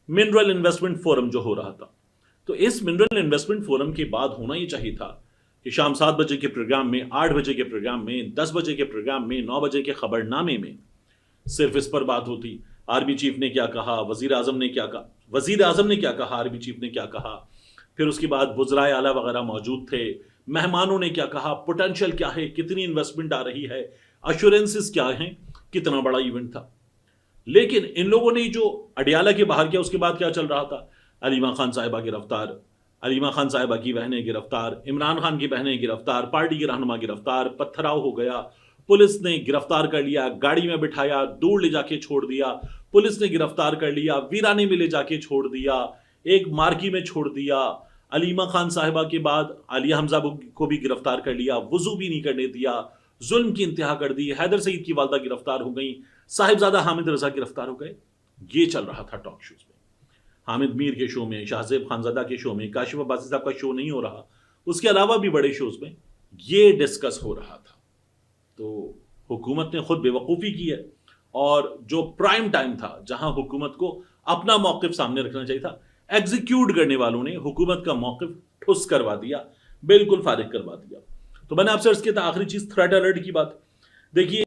Mineral investment forum जो हो रहा था। तो इस मिनरल इन्वेस्टमेंट फोरम के बाद होना ही चाहिए था कि शाम 7 बजे के प्रोग्राम में, 8 बजे के प्रोग्राम में, 10 बजे के प्रोग्राम में, 9 बजे के खबरनामे में सिर्फ इस पर बात होती, आर्मी चीफ ने क्या कहा, वजीर आजम ने क्या कहा, वजीर आजम ने क्या कहा, आर्मी चीफ ने क्या कहा, फिर उसके बाद वज़राए आला वगैरह मौजूद थे, मेहमानों ने क्या कहा, पोटेंशियल क्या है, कितनी इन्वेस्टमेंट आ रही है, अश्योरेंसेस क्या हैं, कितना बड़ा इवेंट था। लेकिन इन लोगों ने जो अडियाला के बाहर किया, उसके बाद क्या चल रहा था? अलीमा खान साहिबा गिरफ्तार, अलीमा खान साहिबा की बहनें गिरफ्तार, इमरान खान की बहनें गिरफ्तार, पार्टी के रहनुमा गिरफ्तार, पत्थराव हो गया, पुलिस ने गिरफ्तार कर लिया, गाड़ी में बिठाया, दूर ले जाके छोड़ दिया, पुलिस ने गिरफ्तार कर लिया, वीराने में ले जाके छोड़ दिया, एक मार्की में छोड़ दिया। अलीमा खान साहिबा के बाद आलिया हमजा को भी गिरफ्तार कर लिया, वजू भी नहीं करने दिया, जुल्म की इंतहा कर दी, हैदर सईद की वालदा गिरफ्तार हो गई, साहिबजादा हामिद रजा गिरफ्तार हो गए। ये चल रहा था टॉक शोज में, हामिद मीर के शो में, शाहजेब खानजादा के शो में, काशिफ अब्बासी साहब का शो नहीं हो रहा, उसके अलावा भी बड़े शोज में ये डिस्कस हो रहा था। तो हुकूमत ने खुद बेवकूफ़ी की है, और जो प्राइम टाइम था जहां हुकूमत को अपना मौक़िफ़ सामने रखना चाहिए था, एग्जीक्यूट करने वालों ने हुकूमत का मौक़िफ़ ठुस करवा दिया, बिल्कुल फारिग करवा दिया। तो मैंने आपसे अर्ज़ किया था, आखिरी चीज़ थ्रेट अलर्ट की बात। देखिए,